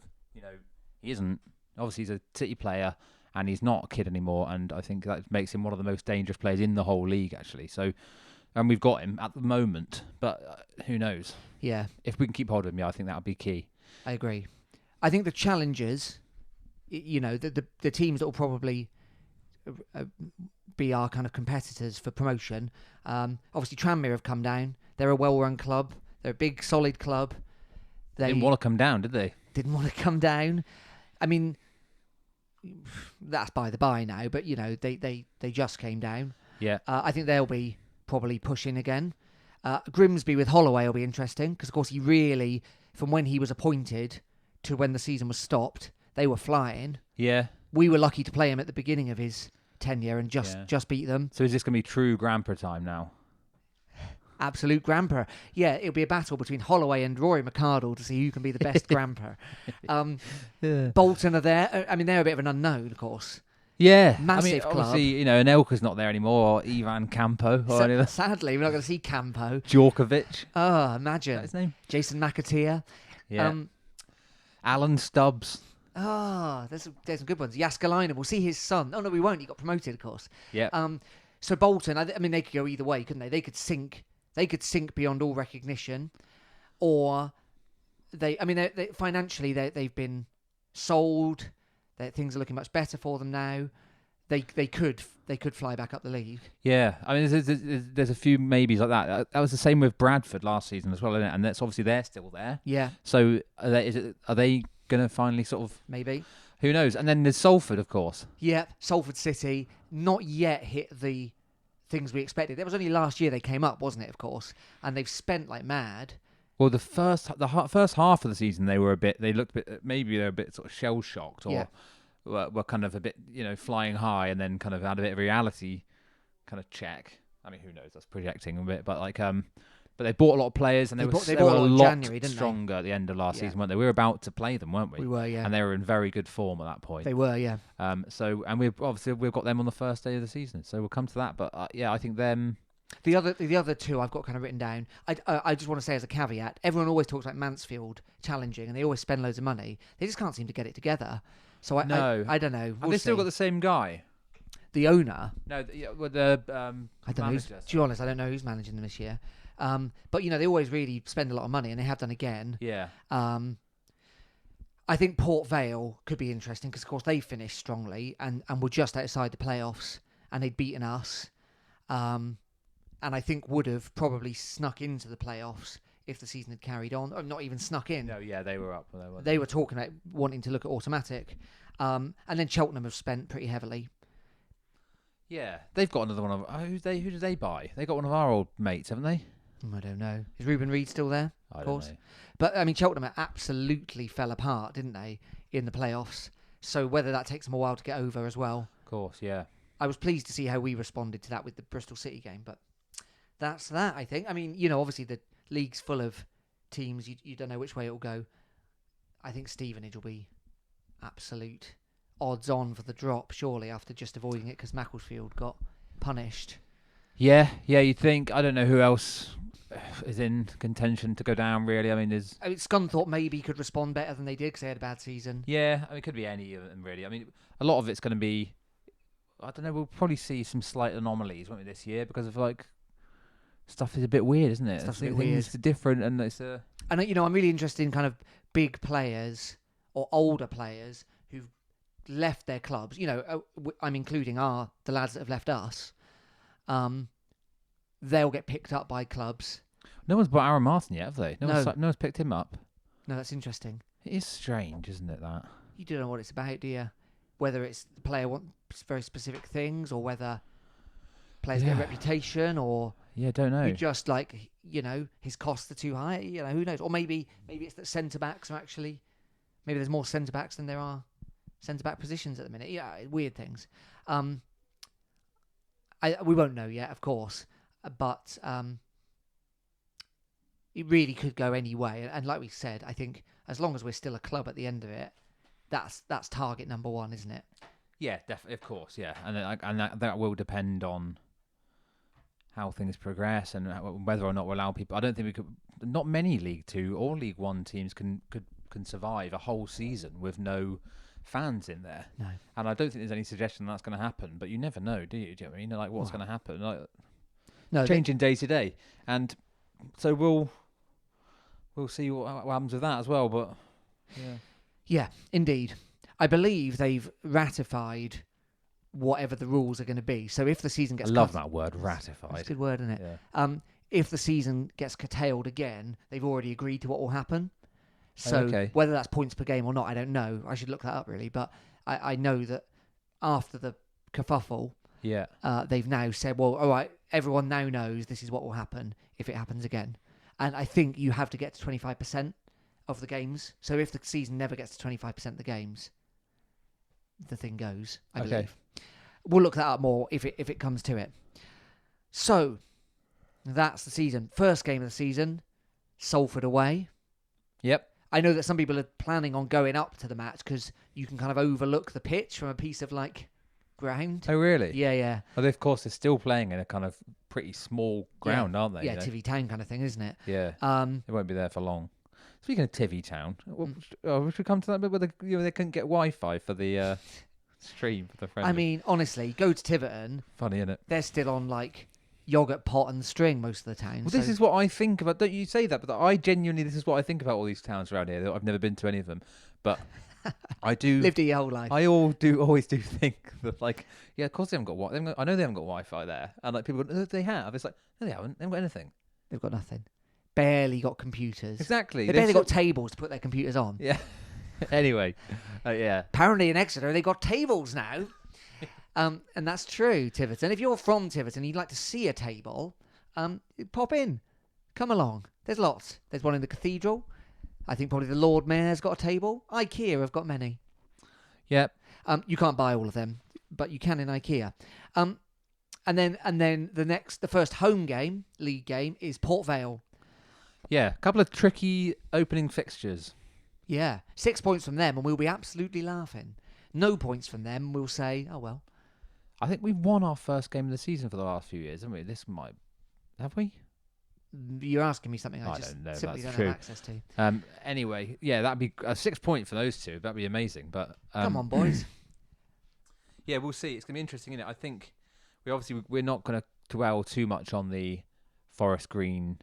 he isn't. Obviously, he's a City player and he's not a kid anymore. And I think that makes him one of the most dangerous players in the whole league, actually. So, and we've got him at the moment, but who knows? Yeah. If we can keep hold of him, I think that would be key. I agree. I think the challengers, the teams that will probably be our kind of competitors for promotion. Obviously, Tranmere have come down. They're a well-run club. They're a big, solid club. They didn't want to come down, did they? Didn't want to come down. I mean, that's by the by now, but they just came down. Yeah. I think they'll be probably pushing again. Grimsby with Holloway will be interesting because, of course, he really, from when he was appointed to when the season was stopped, they were flying. Yeah. We were lucky to play him at the beginning of his tenure and just beat them. So is this going to be true Grandpa time now? Absolute grandpa. Yeah, it'll be a battle between Holloway and Rory McArdle to see who can be the best grandpa. Bolton are there. I mean, they're a bit of an unknown, of course. Yeah. Massive club. Obviously, Anelka's not there anymore, or Ivan Campo, or anything. Sadly, we're not going to see Campo. Djorkovic. Oh, imagine. Is that his name? Jason McAteer. Yeah. Alan Stubbs. There's some good ones. Jaskalainen. We'll see his son. Oh, no, we won't. He got promoted, of course. Yeah. So Bolton, I mean, they could go either way, couldn't they? They could sink beyond all recognition, or they financially they've been sold. Things are looking much better for them now. They could fly back up the league. Yeah, I mean, there's a few maybes like that. That was the same with Bradford last season as well, isn't it? And that's obviously they're still there. Yeah. So are they going to finally sort of maybe? Who knows? And then there's Salford, of course. Yeah, Salford City not yet hit the things we expected. It was only last year they came up, wasn't it? Of course, and they've spent like mad. Well, the first half of the season, they looked a bit, maybe they're a bit sort of shell shocked, or were kind of a bit, flying high, and then kind of had a bit of a reality kind of check. I mean, who knows? That's projecting a bit, but but they bought a lot of players, and they were a lot January, stronger at the end of last season, weren't they? We were about to play them, weren't we? We were, yeah. And they were in very good form at that point. They were, yeah. And we've got them on the first day of the season, so we'll come to that. But I think them. The other two I've got kind of written down. I just want to say as a caveat, everyone always talks about Mansfield challenging, and they always spend loads of money. They just can't seem to get it together. So I don't know. Have they still got the same guy? The owner? No, the I don't know. To be honest, I don't know who's managing them this year. But they always really spend a lot of money, and they have done again. Yeah. I think Port Vale could be interesting because, of course, they finished strongly and were just outside the playoffs, and they'd beaten us. and I think would have probably snuck into the playoffs if the season had carried on, or not even snuck in. No, yeah, they were up. They were talking about wanting to look at automatic. And then Cheltenham have spent pretty heavily. Yeah, they've got another one of. Who did they buy? They got one of our old mates, haven't they? I don't know. Is Ruben Reid still there? I course. don't know. But I mean, Cheltenham absolutely fell apart, didn't they, in the playoffs? So whether that takes them a while to get over as well. Of course, yeah. I was pleased to see how we responded to that with the Bristol City game, but that's that, I think. I mean, obviously the league's full of teams. You don't know which way it'll go. I think Stevenage will be absolute odds on for the drop, surely, after just avoiding it because Macclesfield got punished. Yeah, you'd think. I don't know who else is in contention to go down, really. I mean, Scunthorpe maybe could respond better than they did because they had a bad season. Yeah, I mean, it could be any of them, really. I mean, a lot of it's going to be, I don't know, we'll probably see some slight anomalies, won't we, this year, because of, stuff is a bit weird, isn't it? Stuff's a bit weird. It's different, and it's And, I'm really interested in kind of big players or older players who've left their clubs. I'm including the lads that have left us. They'll get picked up by clubs. No one's bought Aaron Martin yet, have they? No. No one's picked him up. No, that's interesting. It is strange, isn't it, that? You don't know what it's about, do you? Whether it's the player wants very specific things or whether players get a reputation or... Yeah, don't know. You just his costs are too high. Who knows? Or maybe it's that centre backs are actually... Maybe there's more centre backs than there are centre back positions at the minute. Yeah, weird things. We won't know yet, of course. But it really could go any way. And like we said, I think as long as we're still a club at the end of it, that's target number one, isn't it? Yeah, definitely, of course, yeah. And that will depend on how things progress and whether or not we allow people. I don't think we could. Not many League Two or League One teams can survive a whole season with no fans in there. No. And I don't think there's any suggestion that's going to happen. But you never know, do you? Do you know what I mean? What's going to happen? Changing day to day, and so we'll see what happens with that as well. But yeah, indeed. I believe they've ratified whatever the rules are going to be. So if the season gets... I love that word, ratified. That's a good word, isn't it? Yeah. If the season gets curtailed again, they've already agreed to what will happen. So whether that's points per game or not, I don't know. I should look that up, really. But I know that after the kerfuffle, they've now said, well, all right, everyone now knows this is what will happen if it happens again. And I think you have to get to 25% of the games. So if the season never gets to 25% of the games, the thing goes, I believe. We'll look that up more if it comes to it. So that's the season. First game of the season, Salford away. Yep. I know that some people are planning on going up to the match because you can kind of overlook the pitch from a piece of ground. Oh, really? Yeah. Well, of course, they're still playing in a kind of pretty small ground, aren't they? Yeah, Tivy Town kind of thing, isn't it? Yeah. They won't be there for long. Speaking of Tivy Town, we should come to that bit where they couldn't get Wi-Fi for the stream for the friendly. I mean, honestly, go to Tiverton. Funny, isn't it? They're still on yogurt pot and string most of the time. Well, this is what I think about. Don't you say that? But I genuinely, this is what I think about all these towns around here. I've never been to any of them, but I do. Lived it your whole life. I always do think that, yeah, of course they haven't got Wi-Fi. I know they haven't got Wi-Fi there, and people go, they have. It's no, they haven't. They haven't got anything. They've got nothing. Barely got computers. Exactly. They barely got tables to put their computers on. Yeah. Anyway, yeah. Apparently in Exeter they've got tables now. And that's true, Tiverton. If you're from Tiverton and you'd like to see a table, pop in. Come along. There's lots. There's one in the cathedral. I think probably the Lord Mayor's got a table. IKEA have got many. Yep. You can't buy all of them, but you can in IKEA. And then the first home game, league game, is Port Vale. Yeah, a couple of tricky opening fixtures. Yeah, 6 points from them and we'll be absolutely laughing. No points from them, we'll say, oh well. I think we've won our first game of the season for the last few years, haven't we? Have we? You're asking me something I don't know. Simply That's don't true. have access to. Anyway, yeah, that'd be a 6 point for those two. That'd be amazing. But come on, boys. Yeah, we'll see. It's gonna be interesting, isn't it? I think we're not gonna dwell too much on the Forest Green.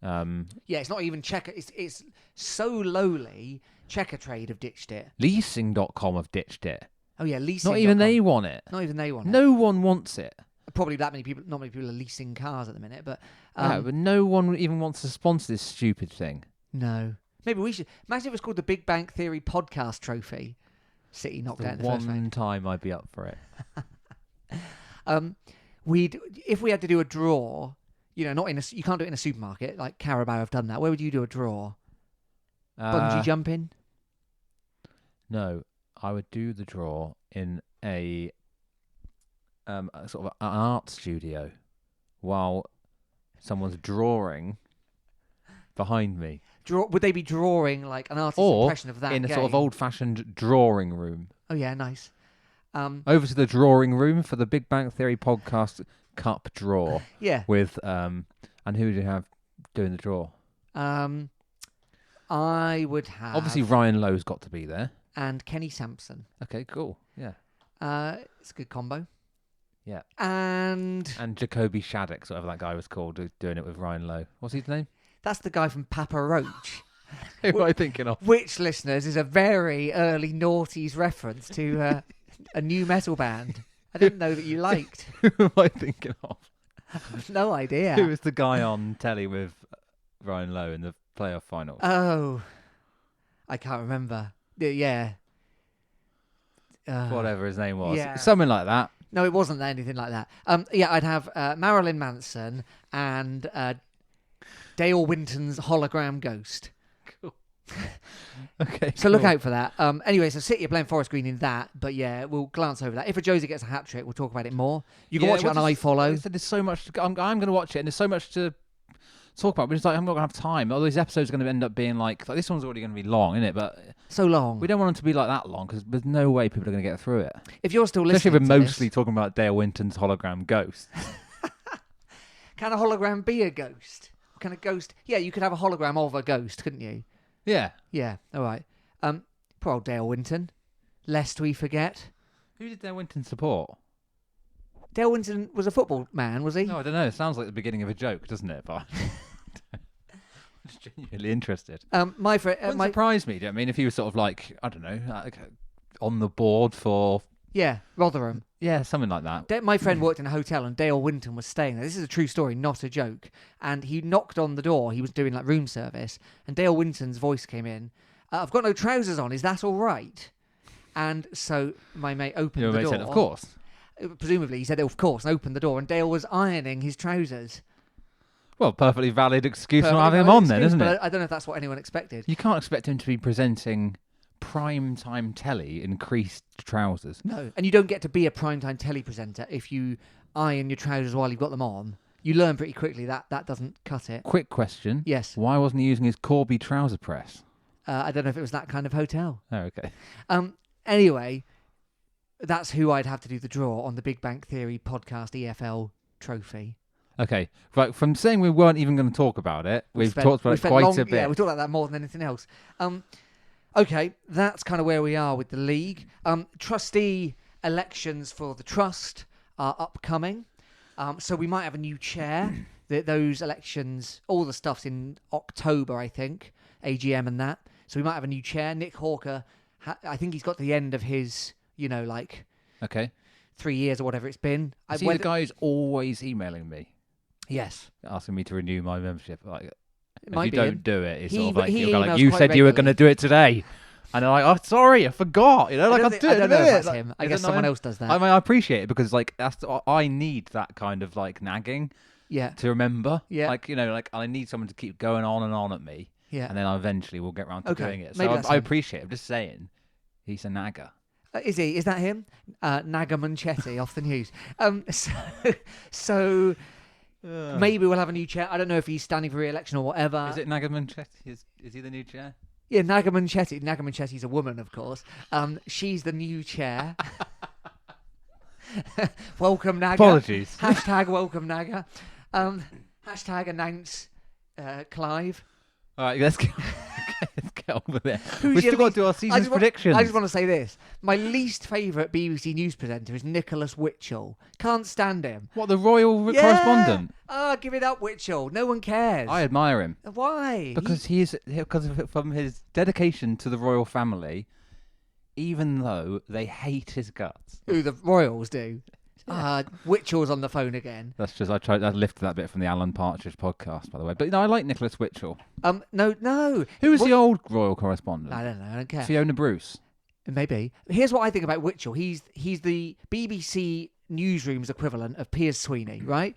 Yeah, it's not even Checker. It's so lowly. Checkatrade have ditched it. Leasing.com have ditched it. Oh yeah, leasing. Not even they want it. Not even they want it. No one wants it. Probably that many people. Not many people are leasing cars at the minute, but Yeah, but no one even wants to sponsor this stupid thing. no. Maybe we should. Imagine if it was called the Big Bang Theory Podcast Trophy. City knocked out in the first round. One time I'd be up for it. If we had to do a draw, not you can't do it in a supermarket like Carabao have done that. Where would you do a draw? Bungee jumping? No, I would do the draw in a sort of an art studio while someone's drawing behind me. Would they be drawing like an artist's Or impression of that in a game? sort of old-fashioned drawing room. Oh yeah, nice. Over to the drawing room for the Big Bang Theory podcast cup draw Yeah. with and who do you have doing the draw? I would have Obviously Ryan Lowe's got to be there. and Kenny Sampson. Okay, cool. Yeah. It's a good combo. Yeah. And Jacoby Shaddix, whatever that guy was called, doing it with Ryan Lowe. What's his name? that's the guy from Papa Roach. Who am I thinking of? Which, listeners, is a very early noughties reference to a new metal band. I didn't know that you liked. Who am I thinking of? No idea. Who was the guy on telly with Ryan Lowe in the playoff finals? Oh, I can't remember. Yeah. Whatever his name was. yeah. Something like that. No, it wasn't anything like that. Yeah, I'd have Marilyn Manson and Dale Winton's hologram ghost. Cool. Okay. So look out for that. Anyway, so City are playing Forest Green in that, but yeah, we'll glance over that. If a Josie gets a hat trick, we'll talk about it more. You can watch it on iFollow. There's so much. I'm going to watch it, and there's so much to talk about. But it's like I'm not going to have time. All these episodes are going to end up being like this one's already going to be long, isn't it? But So long. we don't want them to be like that long because there's no way people are going to get through it. If you're still Especially listening if we're to mostly talking about Dale Winton's hologram ghost. can a hologram be a ghost? Can a ghost? Yeah, you could have a hologram of a ghost, couldn't you? Yeah. Yeah. All right. Poor old Dale Winton. Lest we forget. Who did Dale Winton support? Dale Winton was a football man, was he? No, I don't know. It sounds like the beginning of a joke, doesn't it? But I'm just genuinely interested. My friend. Wouldn't surprise me. Do you know what I mean? If he was sort of like, I don't know, like on the board for Rotherham. yeah, something like that. My friend worked in a hotel and Dale Winton was staying there. This is a true story, not a joke. And he knocked on the door. He was doing like room service. And Dale Winton's voice came in. I've got no trousers on. Is that all right? And so my mate opened Your the mate door. said, of course. Presumably, he said, of course, and opened the door. And Dale was ironing his trousers. Well, perfectly valid excuse for Perfectly not having him valid on then, excuse, isn't but it? I don't know if that's what anyone expected. You can't expect him to be presenting prime time telly in creased trousers. No. And you don't get to be a primetime telly presenter if you iron your trousers while you've got them on. You learn pretty quickly that doesn't cut it. Quick question. Yes. Why wasn't he using his Corby trouser press? I don't know if it was that kind of hotel. Oh, okay. Anyway, that's who I'd have to do the draw on the Big Bang Theory podcast EFL trophy. Okay. Right, from saying we weren't even going to talk about it, we've talked about it quite a bit. Yeah, we talked about that more than anything else. Okay, that's kind of where we are with the league. Trustee elections for the trust are upcoming. So we might have a new chair. Those elections, all the stuff's in October, I think, AGM and that. So we might have a new chair. Nick Hawker, I think he's got to the end of his, Okay. 3 years or whatever it's been. Is he the guy who's always emailing me, Yes. asking me to renew my membership? Like, It if might you be don't him. do it, it's He- sort of like, he you'll go like emails you quite said you were going to regularly. do it today. And they're like, oh, sorry, I forgot. Like, I I'll don't do it know in a if minute. that's Like, him. I it's guess someone annoying. else does that. I mean, I appreciate it because like I need that kind of like nagging Yeah. to remember. Yeah. Like, like I need someone to keep going on and on at me, Yeah. and then I eventually will get around to Okay, doing it. maybe So that's I him. appreciate it. I'm just saying, he's a nagger. Is he? Is that him? Naga Manchetti off the news. So maybe we'll have a new chair. I don't know if he's standing for re-election or whatever. Is it Naga Manchetti? Is he the new chair? Yeah, Naga Manchetti. Naga Manchetti's a woman, of course. She's the new chair. Welcome, Naga. Apologies. Hashtag welcome, Naga. Hashtag announce Clive. All right, let's get on with it. Who's We've your still got least- to do our season's predictions. I just want to say this. My least favourite BBC News presenter is Nicholas Witchell. Can't stand him. What, the royal Yeah! correspondent? Give it up, Witchell. No one cares. I admire him Why? because from his dedication to the royal family, even though they hate his guts. Who the Royals do. Witchell's on the phone again. That's just I lifted that bit from the Alan Partridge podcast, by the way. But I like Nicholas Witchell. No. Who was the old royal correspondent? I don't know. I don't care. Fiona Bruce. Maybe. Here's what I think about Witchell. He's the BBC Newsroom's equivalent of Piers Sweeney, right?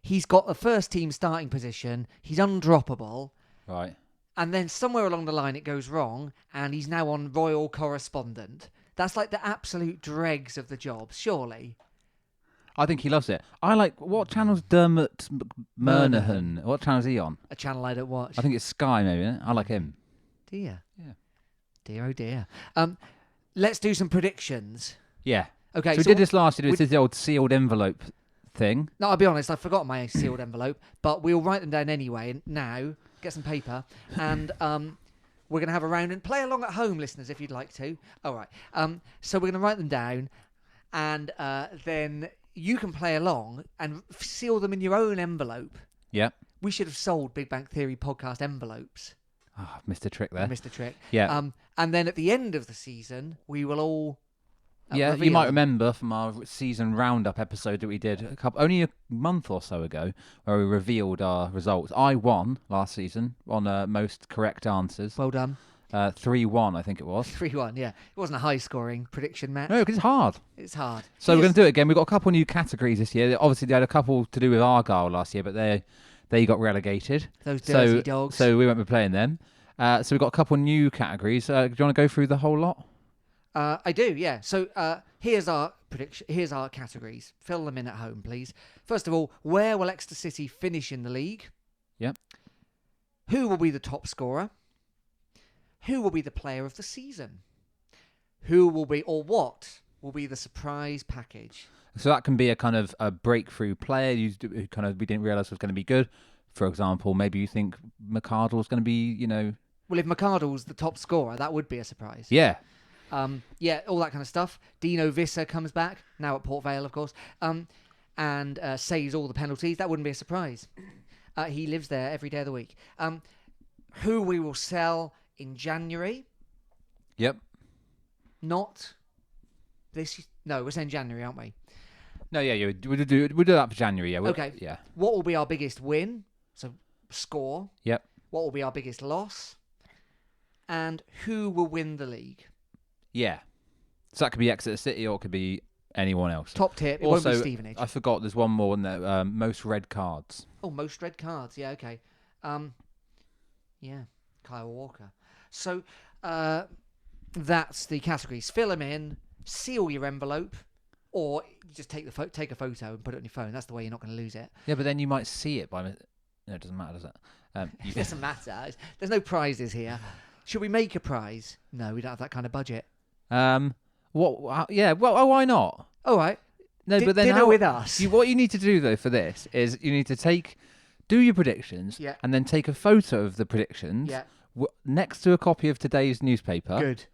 He's got a first team starting position. He's undroppable. Right. And then somewhere along the line it goes wrong, and he's now on royal correspondent. That's like the absolute dregs of the job, surely. I think he loves it. I like, what channel's Dermot McMurnahan? What channel is he on? A channel I don't watch. I think it's Sky, maybe. Isn't it? I like him. Dear. Yeah. Dear, oh dear. Let's do some predictions. Yeah. Okay. So we did this last year. We did the old sealed envelope thing. No, I'll be honest. I forgot my sealed envelope, but we'll write them down anyway. And now, get some paper, and we're going to have a round and play along at home, listeners, if you'd like to. All right. So we're going to write them down, and then you can play along and seal them in your own envelope. Yeah. We should have sold Big Bang Theory podcast envelopes. Oh, missed a trick there. Missed a trick. Yeah. And then at the end of the season, we will all. Yeah, reveal. you might remember from our season roundup episode that we did only a month or so ago, where we revealed our results. I won last season on most correct answers. Well done. 3-1, I think it was. 3-1, yeah. It wasn't a high-scoring prediction match. No, because it's hard. It's hard. So we're going to do it again. We've got a couple new categories this year. Obviously, they had a couple to do with Argyle last year, but they got relegated. Those dirty dogs. So we won't be playing them. So we've got a couple new categories. Do you want to go through the whole lot? I do, yeah. So here's our prediction. Here's our categories. Fill them in at home, please. First of all, where will Exeter City finish in the league? Yep. Who will be the top scorer? Who will be the player of the season? Who will be, or what will be the surprise package? So that can be a kind of a breakthrough player who kind of we didn't realise was going to be good. For example, maybe you think McArdle's going to be, Well, if McArdle's the top scorer, that would be a surprise. Yeah. Yeah, all that kind of stuff. Dino Visser comes back, now at Port Vale, of course, and saves all the penalties. That wouldn't be a surprise. He lives there every day of the week. Who we will sell in January? Yep. Not this. No, we're saying January, aren't we? No, yeah, we'll do that for January. Yeah. Okay. Yeah. What will be our biggest win? So score. Yep. What will be our biggest loss? And who will win the league? Yeah. So that could be Exeter City or it could be anyone else. Top tip. It Also, won't be Stevenage. I forgot there's one more in there. Most red cards. Oh, most red cards. Yeah, okay. Yeah, Kyle Walker. So that's the categories. Fill them in, seal your envelope, or you just take a photo and put it on your phone. That's the way you're not going to lose it. Yeah, but then you might see it by... No, it doesn't matter, does it? It doesn't matter. There's no prizes here. Should we make a prize? No, we don't have that kind of budget. What? Yeah. Well, why not? All right. No, but then dinner with us. What you need to do though for this is you need to do your predictions, Yeah. and then take a photo of the predictions, Yeah. next to a copy of today's newspaper. Good.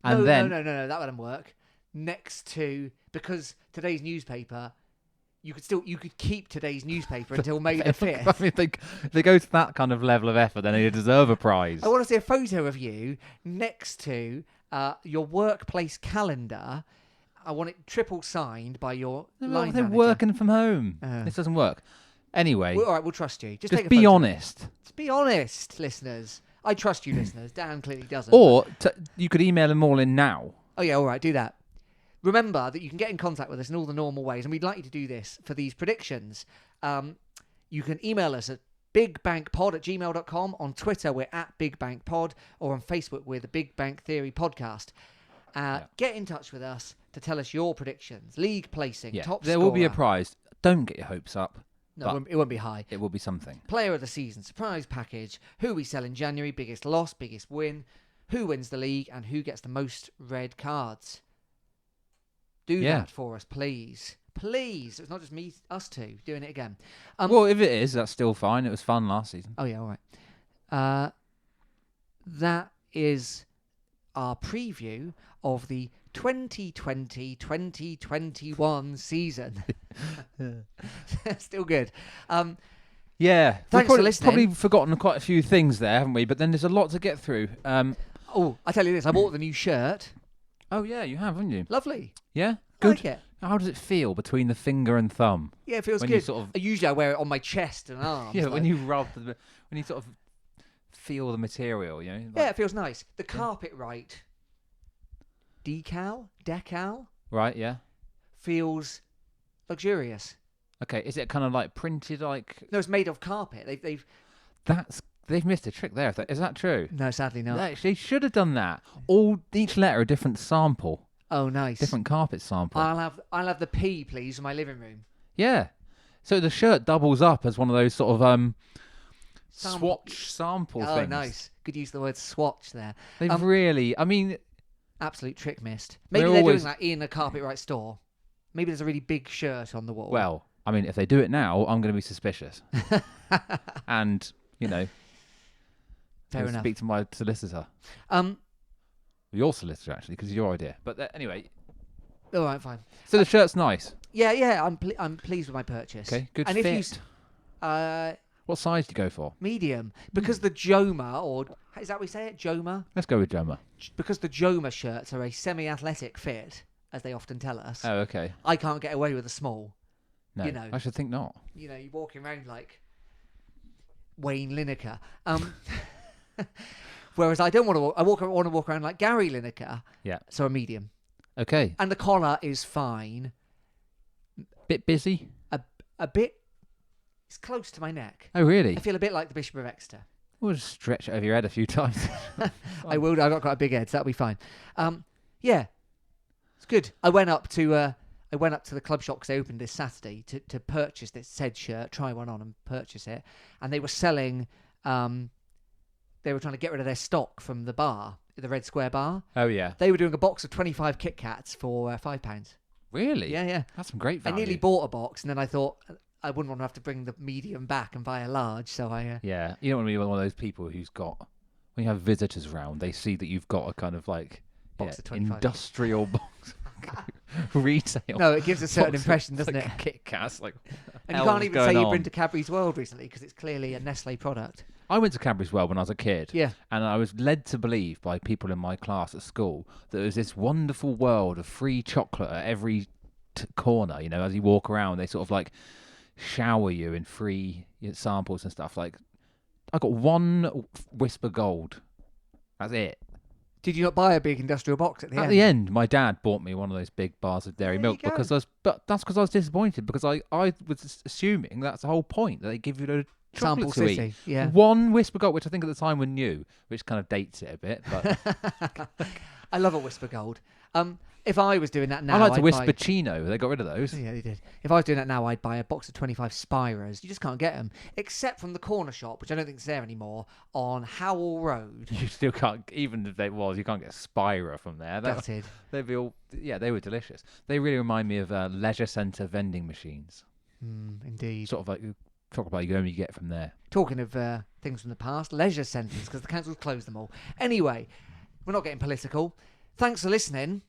And no, then no, that wouldn't work. Next to, because today's newspaper, you could keep today's newspaper until May the 5th. I mean, if they go to that kind of level of effort, then they deserve a prize. I want to see a photo of you next to your workplace calendar. I want it triple signed by your line They're manager. working from home. This doesn't work. Anyway, All right, we'll trust you. Just take a be photo. honest. Just be honest, listeners. I trust you, listeners. Dan clearly doesn't. Or you could email them all in now. Oh, yeah, all right, do that. Remember that you can get in contact with us in all the normal ways, and we'd like you to do this for these predictions. You can email us at bigbankpod@gmail.com. On Twitter, we're at bigbankpod, or on Facebook, we're the Big Bank Theory Podcast. Get in touch with us to tell us your predictions, league placing, top there scorer. will be a prize. Don't get your hopes up. No, it won't be high. It will be something. Player of the season, surprise package, who we sell in January, biggest loss, biggest win, who wins the league, and who gets the most red cards. Do that for us, please. Please. It's not just us two doing it again. Well, if it is, that's still fine. It was fun last season. Oh, yeah, all right. That is our preview of the 2020-2021 season. Still good. Yeah. Thanks for listening. Probably forgotten quite a few things there, haven't we? But then there's a lot to get through. I tell you this. I bought the new shirt. Oh, yeah, you have, haven't you? Lovely. Yeah? I like it. How does it feel between the finger and thumb? Yeah, it feels When good. you sort of Usually I wear it on my chest and arms. yeah, like- when you when you sort of feel the material, you know. yeah, like- it feels nice. The Carpet Right decal Right. Yeah. feels luxurious. Okay. Is it kind of like printed like No, it's made of carpet. They've they've missed a trick there? Is that true? no, sadly not. They should have done that. Each letter a different sample, Oh, nice. different carpet sample. I'll have the P, please, in my living room. Yeah. So the shirt doubles up as one of those sort of Sample- swatch sample Oh, things. nice. Could use the word swatch there. They've really, I mean, Absolute trick missed. Maybe They're they're always- doing that in a Carpet Right store. Maybe there's a really big shirt on the wall. well, I mean, if they do it now, I'm going to be suspicious. And, you know, fair I'll enough. speak to my solicitor. Um. Your solicitor, actually, because it's your idea. But anyway, All right, fine. so the shirt's nice. Yeah. I'm pleased with my purchase. Okay, good And fit. if you What size do you go for? medium, because the Joma, or is that what we say it, Joma? Let's go with Joma. Because the Joma shirts are a semi-athletic fit, as they often tell us. Oh, okay. I can't get away with a small. No, You know. I should think not. You know, you're walking around like Wayne Lineker. Whereas I don't want to. I want to walk around like Gary Lineker. Yeah. So a medium, Okay. and the collar is fine. Bit busy? A bit. It's close to my neck. Oh, really? I feel a bit like the Bishop of Exeter. We'll just stretch it over your head a few times. I will. I've got quite a big head, so that'll be fine. Yeah, it's good. I went up to the club shop because they opened this Saturday to purchase this said shirt, try one on and purchase it, and they were selling. They were trying to get rid of their stock from the bar, the Red Square bar. Oh, yeah. They were doing a box of 25 Kit Kats for £5. Really? Yeah. That's some great I value. nearly bought a box, and then I thought I wouldn't want to have to bring the medium back and buy a large, so I. Yeah. You don't want to be one of those people who's got, when you have visitors around, they see that you've got a kind of like Box of 25. industrial box. Retail. No, it gives a certain box of, impression, doesn't like, it? Kit Kats, like, And you hell's can't even going say you've on? been to Cadbury's World recently because it's clearly a Nestle product. I went to Cadbury's World when I was a kid. Yeah. And I was led to believe by people in my class at school that there was this wonderful world of free chocolate at every corner. You know, as you walk around, they sort of like shower you in free samples and stuff. Like, I got one Whisper Gold. That's it. Did you not buy a big industrial box at the At end? the end, my dad bought me one of those big bars of dairy There milk you go. because that's because I was disappointed because I was assuming that's the whole point that they give you a Sample chocolate to eat. City. Yeah. One Whisper Gold, which I think at the time were new, which kind of dates it a bit. But I love a Whisper Gold. If I was doing that now, I like to I'd Whisper buy... Chino. They got rid of those. Yeah, they did. If I was doing that now, I'd buy a box of 25 Spiras. You just can't get them, except from the corner shop, which I don't think is there anymore, on Howell Road. You still can't, even if they was, you can't get Spira from there. Gutted. They'd be all, yeah, they were delicious. They really remind me of leisure centre vending machines. Indeed. Sort of like talk about you only get from there. Talking of things from the past, leisure centres, because the council's closed them all. Anyway, we're not getting political. Thanks for listening.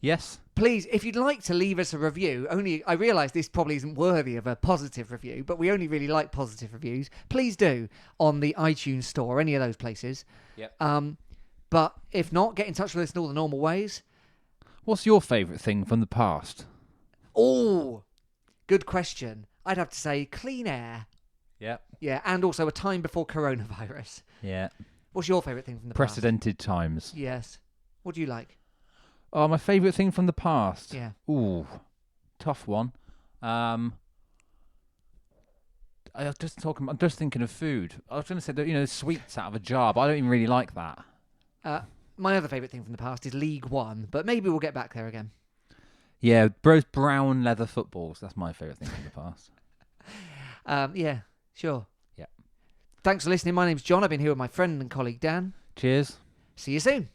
Yes. Please, if you'd like to leave us a review, I realise this probably isn't worthy of a positive review, but we only really like positive reviews. Please do on the iTunes store, or any of those places. Yep. But if not, get in touch with us in all the normal ways. What's your favourite thing from the past? Oh, good question. I'd have to say clean air. Yep. Yeah, and also a time before coronavirus. Yeah. What's your favourite thing from the Precedented times. past? Yes. What do you like? Oh, my favourite thing from the past. Yeah. Ooh, tough one. I'm just thinking of food. I was going to say that, sweets out of a jar, but I don't even really like that. My other favourite thing from the past is League One, but maybe we'll get back there again. Yeah, those brown leather footballs. That's my favourite thing from the past. Yeah, sure. Yeah. Thanks for listening. My name's John. I've been here with my friend and colleague Dan. Cheers. See you soon.